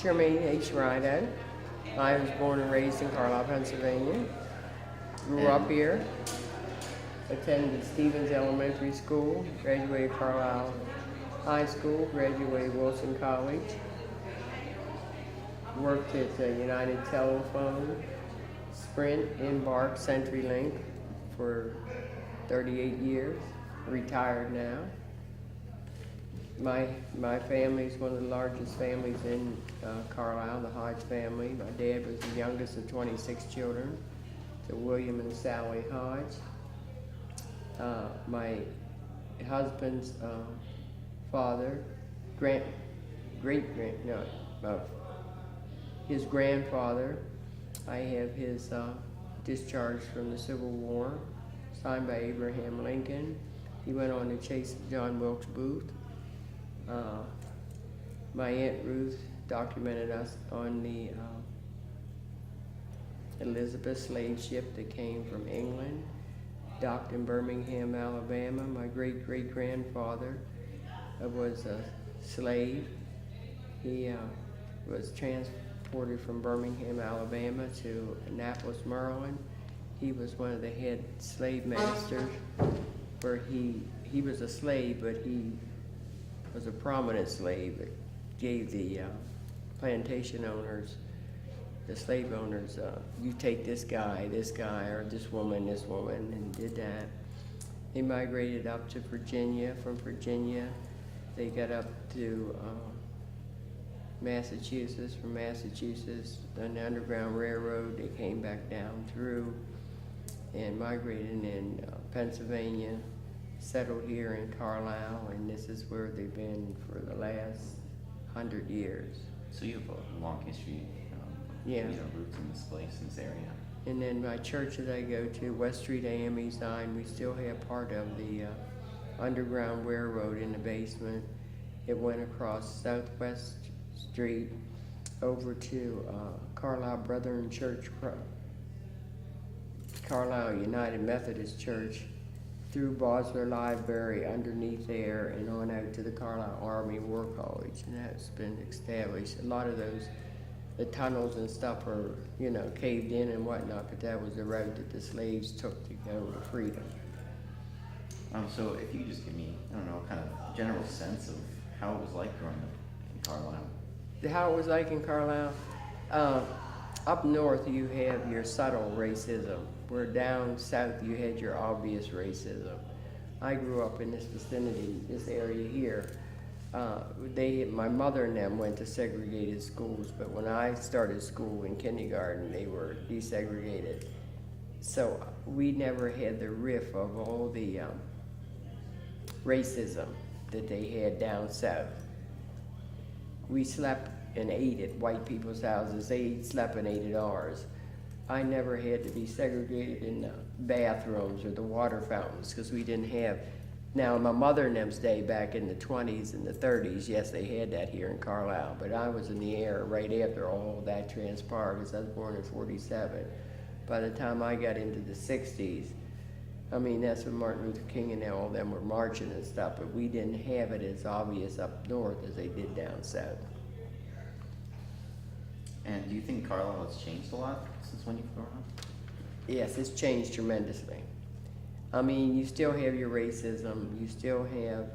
Shermaine Hodge-Rideout. I was born and raised in Carlisle, Pennsylvania. Grew up here. Attended Stevens Elementary School. Graduated Carlisle High School. Graduated Wilson College. Worked at United Telephone, Sprint, Embark, CenturyLink for 38 years. Retired now. My family is one of the largest families in Carlisle, the Hodge family. My dad was the youngest of 26 children, to William and Sally Hodge. My husband's father, his grandfather, I have his discharge from the Civil War, signed by Abraham Lincoln. He went on to chase John Wilkes Booth. My Aunt Ruth documented us on the Elizabeth slave ship that came from England, docked in Birmingham, Alabama. My great-great-grandfather was a slave. He was transported from Birmingham, Alabama to Annapolis, Maryland. He was one of the head slave masters, where he was a slave, but he was a prominent slave that gave the plantation owners, the slave owners, you take this guy, or this woman, and did that. They migrated up to Virginia. From Virginia, they got up to Massachusetts. From Massachusetts, on the Underground Railroad, they came back down through and migrated in Pennsylvania, settled here in Carlisle, and this is where they've been for the last 100 years. So you have a long history, Yeah. roots in this place, in this area. And then my church that I go to, West Street AME sign, we still have part of the Underground Railroad in the basement. It went across Southwest Street over to Carlisle Brethren Church, Carlisle United Methodist Church, through Bosler Library, underneath there, and on out to the Carlisle Army War College, and that's been established. A lot of those, the tunnels and stuff are, caved in and whatnot, but that was the route that the slaves took to go to freedom. So if you could just give me, kind of general sense of how it was like growing up in Carlisle. How it was like in Carlisle? Up north you have your subtle racism, where down south you had your obvious racism. I grew up in this vicinity, this area here. My mother and them went to segregated schools, but when I started school in kindergarten, they were desegregated. So we never had the riff of all the racism that they had down south. We slept and ate at white people's houses. They slept and ate at ours. I never had to be segregated in the bathrooms or the water fountains, because we didn't have. Now, my mother and them's day, back in the 20s and the 30s, yes, they had that here in Carlisle, but I was in the air right after all that transpired, because I was born in 47. By the time I got into the 60s, that's when Martin Luther King and all them were marching and stuff, but we didn't have it as obvious up north as they did down south. And do you think Carlisle has changed a lot since when you've grown up? Yes, it's changed tremendously. You still have your racism, you still have,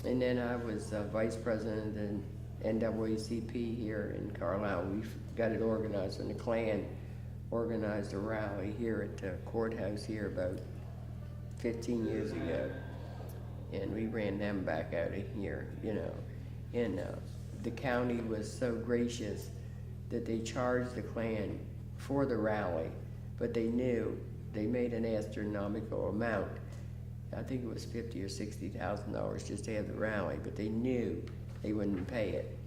and then I was vice president in NAACP here in Carlisle. We got it organized, and the Klan organized a rally here at the courthouse here about 15 years ago. And we ran them back out of here, And the county was so gracious that they charged the Klan for the rally, but they knew they made an astronomical amount. I think it was $50,000 or $60,000 just to have the rally, but they knew they wouldn't pay it.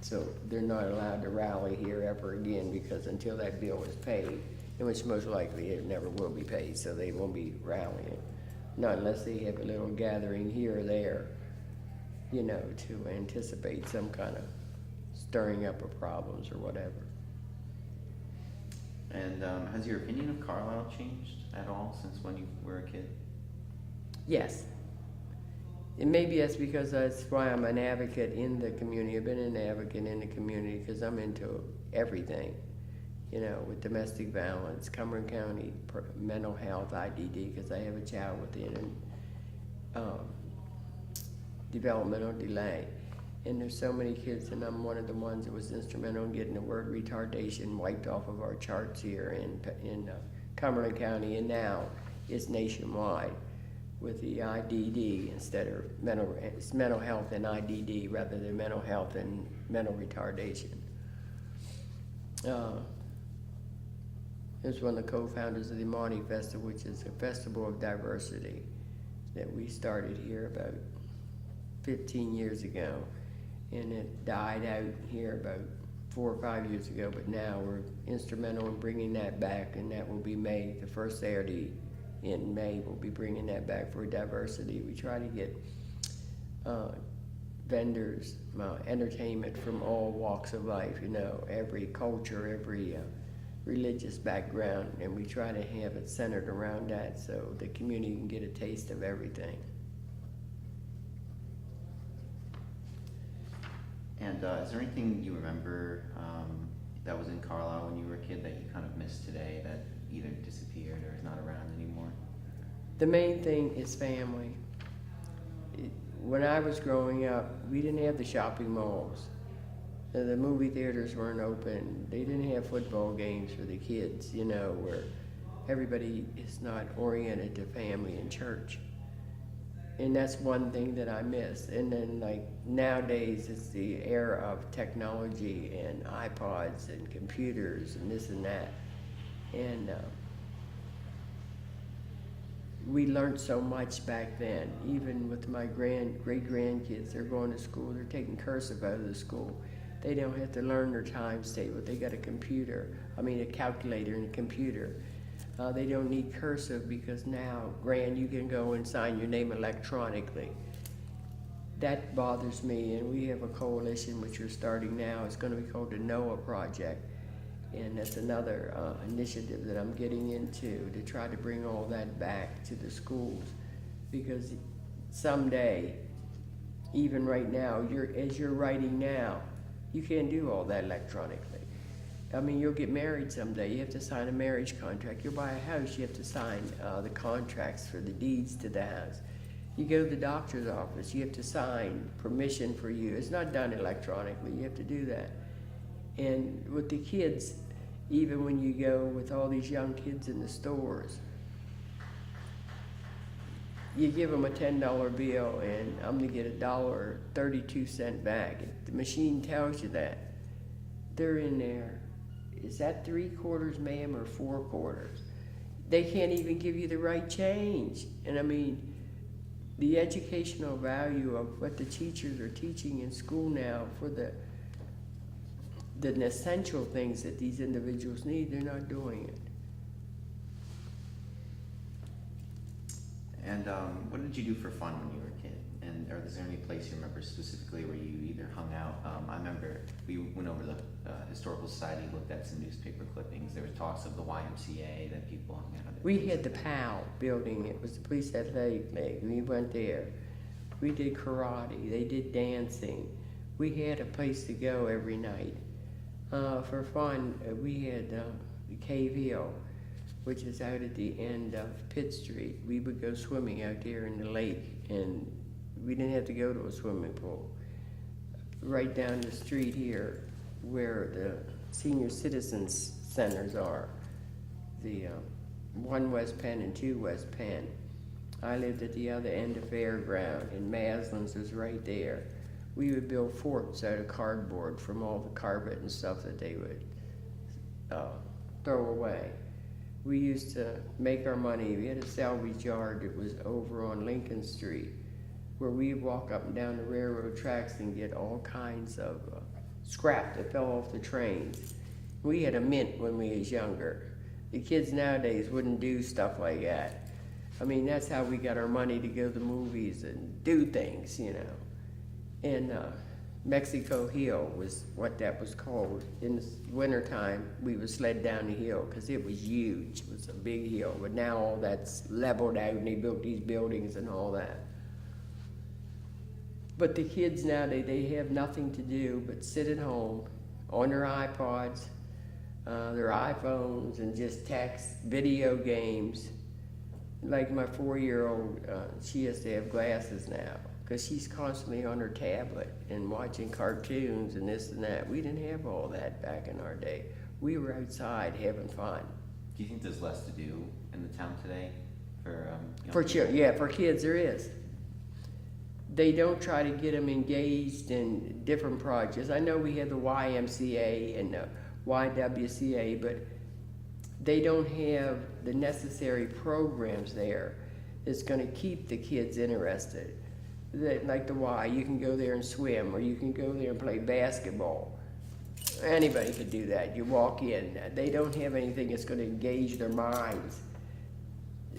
So they're not allowed to rally here ever again, because until that bill is paid, in which most likely it never will be paid, so they won't be rallying. Not unless they have a little gathering here or there, to anticipate some kind of stirring up of problems or whatever. And has your opinion of Carlisle changed at all since when you were a kid? Yes. And maybe that's because that's why I'm an advocate in the community. I've been an advocate in the community because I'm into everything, you know, with domestic violence, Cumberland County, mental health, IDD, because I have a child with developmental delay. And there's so many kids, and I'm one of the ones that was instrumental in getting the word retardation wiped off of our charts here in Cumberland County, and now it's nationwide with the IDD instead of it's mental health and IDD rather than mental health and mental retardation. Is one of the co-founders of the Monty Festival, which is a festival of diversity that we started here about 15 years ago, and it died out here about 4 or 5 years ago, but now we're instrumental in bringing that back, and that will be May, the first Saturday in May, we'll be bringing that back for diversity. We try to get vendors, entertainment from all walks of life, you know, every culture, every religious background, and we try to have it centered around that so the community can get a taste of everything. And is there anything you remember that was in Carlisle when you were a kid that you kind of missed today, that either disappeared or is not around anymore? The main thing is family. When I was growing up, we didn't have the shopping malls. The movie theaters weren't open. They didn't have football games for the kids, you know, where everybody is not oriented to family and church. And that's one thing that I miss. And then, like, nowadays it's the era of technology and iPods and computers and this and that. And we learned so much back then. Even with my great-grandkids, they're going to school, they're taking cursive out of the school. They don't have to learn their times table. They got a calculator and a computer. They don't need cursive because now, you can go and sign your name electronically. That bothers me, and we have a coalition which we're starting now. It's going to be called the NOAA Project, and that's another initiative that I'm getting into to try to bring all that back to the schools, because someday, even right now, as you're writing now, you can't do all that electronically. I mean, you'll get married someday. You have to sign a marriage contract. You'll buy a house. You have to sign the contracts for the deeds to the house. You go to the doctor's office. You have to sign permission for you. It's not done electronically. You have to do that. And with the kids, even when you go with all these young kids in the stores, you give them a $10 bill, and I'm going to get $1.32 back. The machine tells you that. They're in there. Is that 3/4, ma'am, or 4/4? They can't even give you the right change. And I mean, the educational value of what the teachers are teaching in school now for the essential things that these individuals need, they're not doing it. And what did you do for fun when you were a kid? And is there any place you remember specifically where you either hung out? I remember we went over to the Historical Society, looked at some newspaper clippings. There were talks of the YMCA that people hung out at. We had the POW building. It was the Police Athletic League. We went there. We did karate. They did dancing. We had a place to go every night. For fun, we had Cave Hill, which is out at the end of Pitt Street. We would go swimming out there in the lake, and we didn't have to go to a swimming pool. Right down the street here, where the senior citizens centers are, the 1 West Penn and 2 West Penn. I lived at the other end of Fairground, and Maslin's was right there. We would build forts out of cardboard from all the carpet and stuff that they would throw away. We used to make our money. We had a salvage yard that was over on Lincoln Street, where we'd walk up and down the railroad tracks and get all kinds of scrap that fell off the trains. We had a mint when we was younger. The kids nowadays wouldn't do stuff like that. I mean, that's how we got our money to go to the movies and do things, you know. And Mexico Hill was what that was called. In the wintertime, we would sled down the hill because it was huge. It was a big hill. But now all that's leveled out and they built these buildings and all that. But the kids now, they have nothing to do but sit at home on their iPods, their iPhones, and just text, video games. Like my 4-year-old, she has to have glasses now because she's constantly on her tablet and watching cartoons and this and that. We didn't have all that back in our day. We were outside having fun. Do you think there's less to do in the town today for young For people? children, yeah, for kids there is. They don't try to get them engaged in different projects. I know we have the YMCA and the YWCA, but they don't have the necessary programs there that's going to keep the kids interested. Like the Y, you can go there and swim, or you can go there and play basketball. Anybody could do that. You walk in. They don't have anything that's going to engage their minds,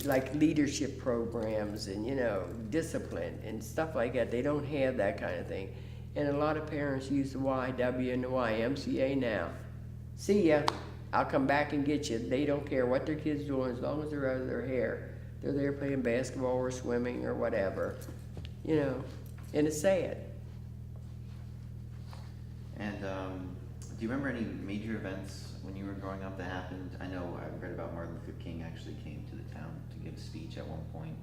like leadership programs and, you know, discipline and stuff like that. They don't have that kind of thing. And a lot of parents use the YW and the YMCA now. See ya. I'll come back and get you. They don't care what their kid's doing as long as they're out of their hair. They're there playing basketball or swimming or whatever, you know, and it's sad. And do you remember any major events when you were growing up that happened? I know I read about Martin Luther King actually came to the town to give a speech at one point,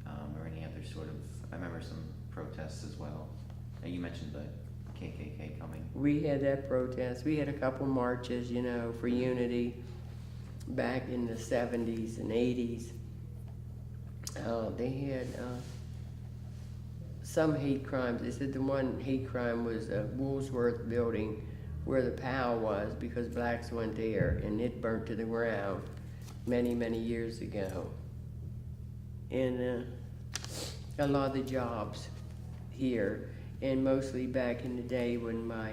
or any other sort of, I remember some protests as well. You mentioned the KKK coming. We had that protest. We had a couple marches, you know, for unity back in the 70s and 80s. They had some hate crimes. They said the one hate crime was the Woolsworth building where the POW was, because blacks went there and it burnt to the ground many, many years ago. And a lot of the jobs here, and mostly back in the day when my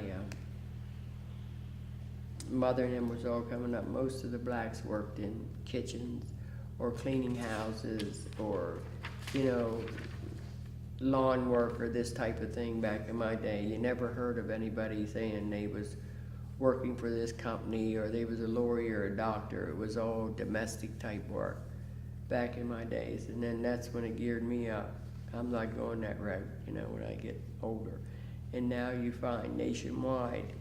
mother and them was all coming up, most of the blacks worked in kitchens or cleaning houses or, you know, lawn work or this type of thing back in my day. You never heard of anybody saying they was working for this company or they was a lawyer or a doctor. It was all domestic type work back in my days. And then that's when it geared me up. I'm not going that route, you know, when I get older. And now you find nationwide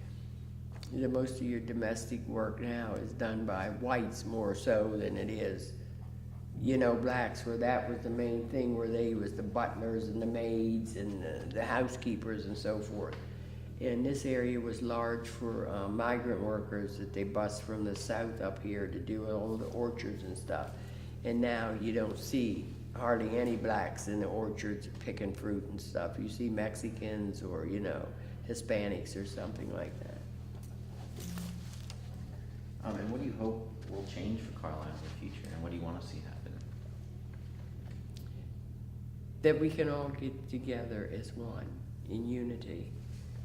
that most of your domestic work now is done by whites more so than it is, you know, blacks, where that was the main thing, where they was the butlers and the maids and the housekeepers and so forth. And this area was large for migrant workers that they bus from the south up here to do all the orchards and stuff. And now you don't see hardly any blacks in the orchards picking fruit and stuff. You see Mexicans or, you know, Hispanics or something like that. And what do you hope will change for Carlisle in the future, and what do you want to see happen? That we can all get together as one in unity,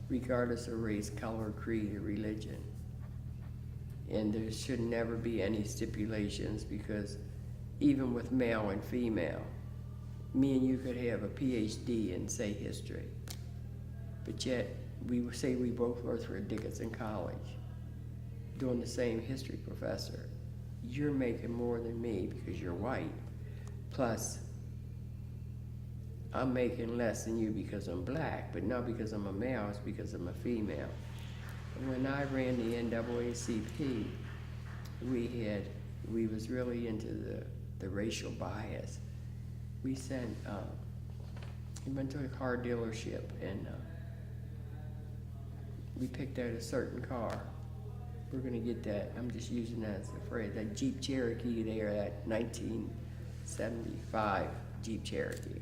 regardless of race, color, creed, or religion. And there should never be any stipulations, because even with male and female, me and you could have a PhD in, say, history, but yet we say we both worked for Dickinson College, doing the same history professor. You're making more than me because you're white, plus I'm making less than you because I'm black, but not because I'm a male, it's because I'm a female. And when I ran the NAACP, we was really into the racial bias. We went to a car dealership and we picked out a certain car. We're gonna get that, I'm just using that as a phrase, that Jeep Cherokee there, that 1975 Jeep Cherokee.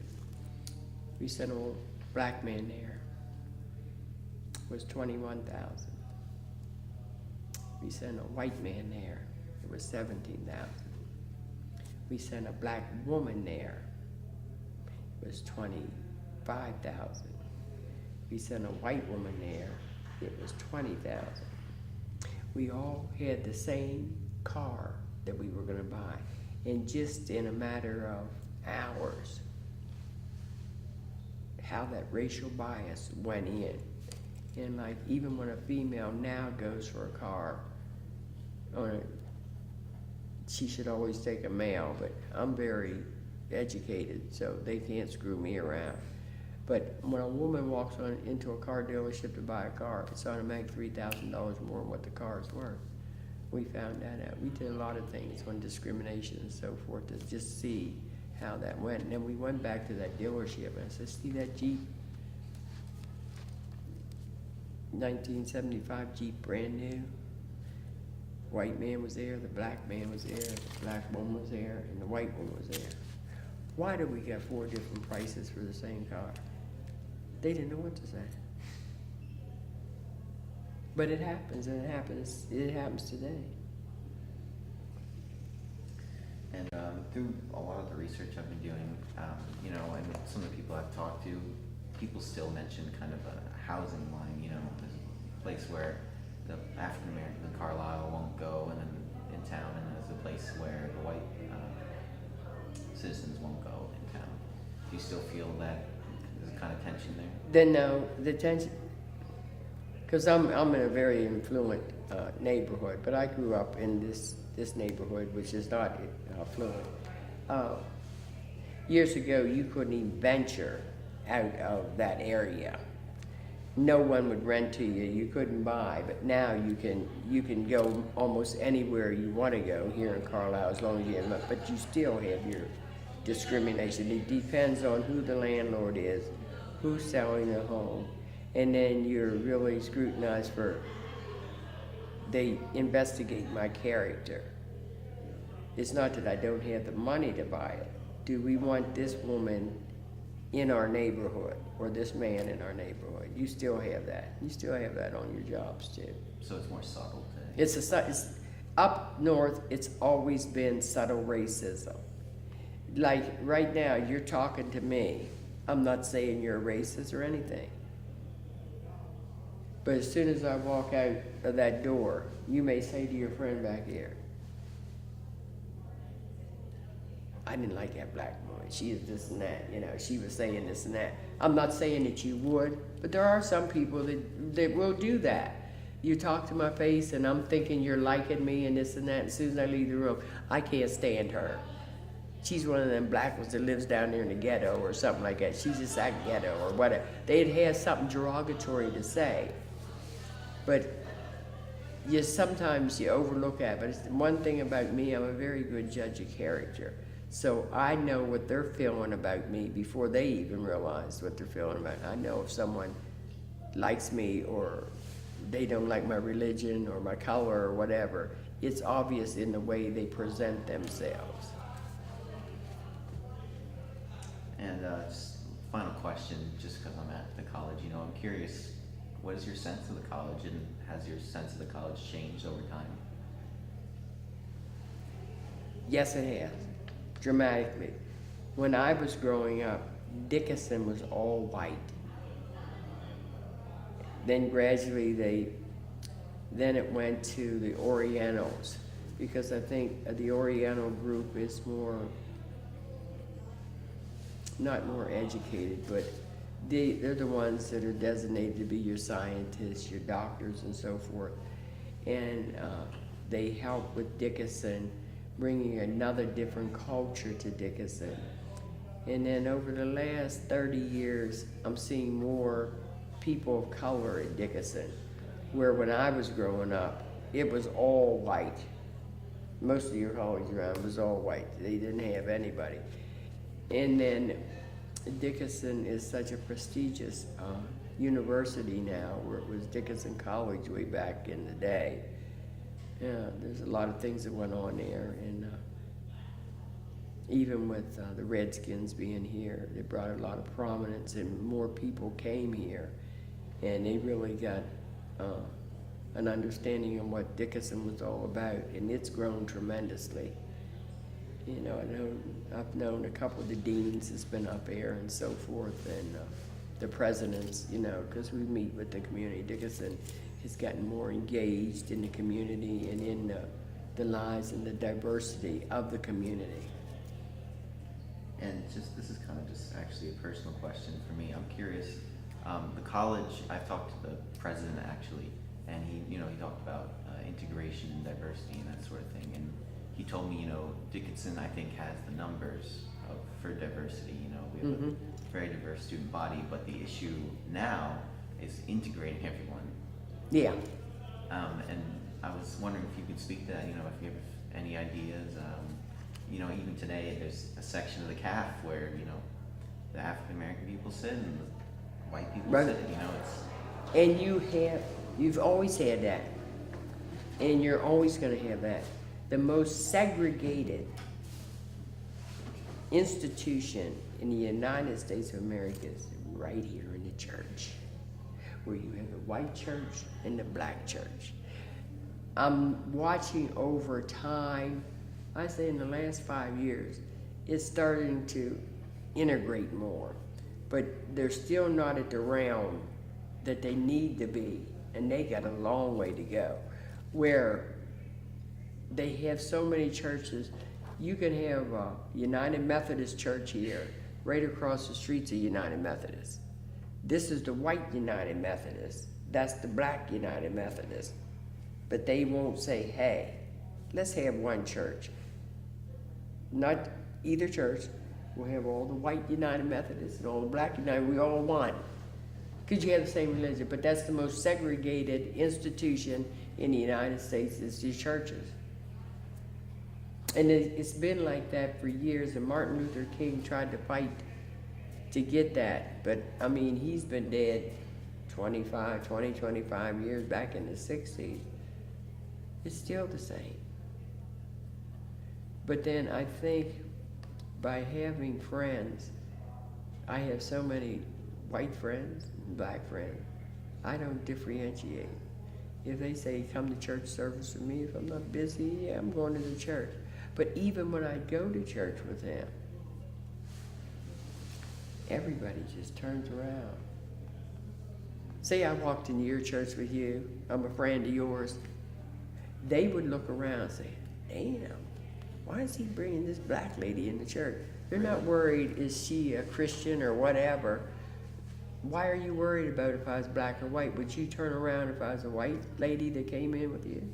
We sent a little black man there. It was $21,000. We sent a white man there. It was $17,000. We sent a black woman there. It was $25,000. We sent a white woman there. It was $20,000. We all had the same car that we were gonna buy, and just in a matter of hours, how that racial bias went in. And like, even when a female now goes for a car, she should always take a male, but I'm very educated, so they can't screw me around. But when a woman walks into a car dealership to buy a car, it's automatic $3,000 more than what the car is worth. We found that out. We did a lot of things on discrimination and so forth to just see how that went. And then we went back to that dealership and I said, see that Jeep? 1975 Jeep, brand new. White man was there, the black man was there, the black woman was there, and the white woman was there. Why did we get 4 different prices for the same car? They didn't know what to say. But it happens, and it happens today. And through a lot of the research I've been doing, you know, and some of the people I've talked to, people still mention kind of a housing line, you know, there's a place where the African American, the Carlisle won't go, and then in town, and there's a place where the white citizens won't go in town. Do you still feel that there's a kind of tension there? Then no, the tension, because I'm in a very affluent neighborhood, but I grew up in this neighborhood, which is not affluent. Years ago, you couldn't even venture out of that area. No one would rent to you. You couldn't buy, but now you can go almost anywhere you want to go here in Carlisle as long as you have enough. But you still have your discrimination. It depends on who the landlord is, who's selling the home, and then you're really scrutinized for. They investigate my character. It's not that I don't have the money to buy it. Do we want this woman in our neighborhood or this man in our neighborhood? You still have that. You still have that on your jobs too. So it's more subtle today. It's up north. It's always been subtle racism. Like right now, you're talking to me. I'm not saying you're a racist or anything. But as soon as I walk out of that door, you may say to your friend back here, I didn't like that black woman. She is this and that, you know, she was saying this and that. I'm not saying that you would, but there are some people that will do that. You talk to my face and I'm thinking you're liking me and this and that. As soon as I leave the room, I can't stand her. She's one of them black ones that lives down there in the ghetto or something like that. She's just that ghetto or whatever. They'd have something derogatory to say. But sometimes you overlook that. But it's one thing about me, I'm a very good judge of character. So I know what they're feeling about me before they even realize what they're feeling about. I know if someone likes me or they don't like my religion or my color or whatever. It's obvious in the way they present themselves. And just final question, just because I'm at the college, you know, I'm curious, what is your sense of the college, and has your sense of the college changed over time? Yes, it has, dramatically. When I was growing up, Dickinson was all white. Then gradually then it went to the Orientals, because I think the Oriental group is not more educated, but they're the ones that are designated to be your scientists, your doctors, and so forth. And they help with Dickinson, bringing another different culture to Dickinson. And then over the last 30 years, I'm seeing more people of color at Dickinson, where when I was growing up, it was all white. Most of your college around was all white. They didn't have anybody. And then Dickinson is such a prestigious university now, where it was Dickinson College way back in the day. Yeah, there's a lot of things that went on there, and even with the Redskins being here, they brought a lot of prominence, and more people came here, and they really got an understanding of what Dickinson was all about, and it's grown tremendously. You know, I've known a couple of the deans that's been up here and so forth, and the presidents, you know, because we meet with the community. Dickinson has gotten more engaged in the community and in the lives and the diversity of the community. And this is kind of just actually a personal question for me. I'm curious, the college, I've talked to the president actually, and he talked about integration and diversity and that sort of thing. And he told me, Dickinson, I think, has the numbers for diversity. We have very diverse student body, but the issue now is integrating everyone. Yeah. And I was wondering if you could speak to that, you know, if you have any ideas. You know, even today, there's a section of the CAF where, you know, the African American people sit and the white people Right. sit, you know, it's... And you've always had that. And you're always gonna have that. The most segregated institution in the United States of America is right here in the church, where you have the white church and the black church. I'm watching over time, I say in the last 5 years, it's starting to integrate more, but they're still not at the realm that they need to be, and they got a long way to go, where they have so many churches. You can have a United Methodist Church here, right across the street's a United Methodist. This is the white United Methodist. That's the black United Methodist. But they won't say, hey, let's have one church. Not either church. We'll have all the white United Methodists and all the black United, we all one. Because you have the same religion, but that's the most segregated institution in the United States is the churches. And it's been like that for years, and Martin Luther King tried to fight to get that. But, I mean, he's been dead 25 years, back in the 60s. It's still the same. But then I think by having friends, I have so many white friends and black friends, I don't differentiate. If they say, come to church service with me, if I'm not busy, yeah, I'm going to the church. But even when I go to church with them, everybody just turns around. Say I walked into your church with you, I'm a friend of yours, they would look around and say, damn, why is he bringing this black lady in the church? They're not worried, is she a Christian or whatever. Why are you worried about if I was black or white? Would you turn around if I was a white lady that came in with you?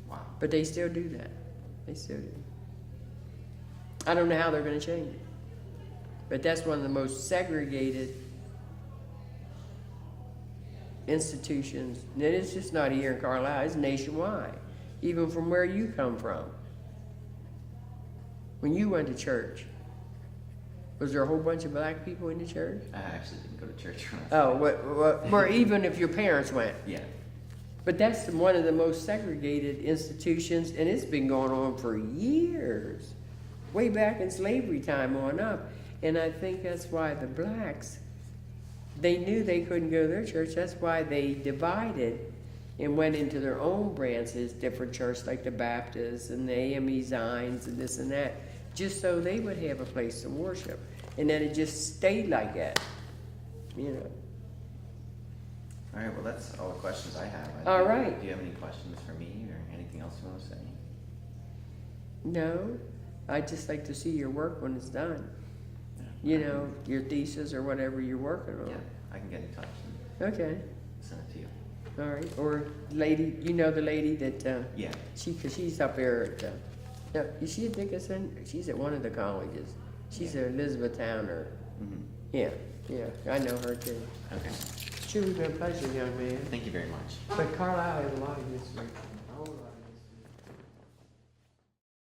Wow. But they still do that. They still do. I don't know how they're going to change it. But that's one of the most segregated institutions. And it's just not here in Carlisle, it's nationwide. Even from where you come from. When you went to church, was there a whole bunch of black people in the church? I actually didn't go to church when I was Oh, or even if your parents went. Yeah. But that's one of the most segregated institutions, and it's been going on for years, way back in slavery time on up. And I think that's why the blacks, they knew they couldn't go to their church. That's why they divided and went into their own branches, different churches like the Baptists and the AME Zines and this and that, just so they would have a place to worship. And then it just stayed like that, you know. All right, well, that's all the questions I have. All right. Do you have any questions for me or anything else you want to say? No, I'd just like to see your work when it's done. Yeah. You know, your thesis or whatever you're working on. Yeah, I can get in touch and Okay, send it to you. all right. Or lady, you know the lady that, Yeah. cause she's up there at, no, is she at Dickinson? She's at one of the colleges. She's at Elizabethtown or, Mm-hmm. yeah, I know her too. Okay. It's truly been a pleasure, young man. Thank you very much. But Carlisle has a lot of history. A whole lot.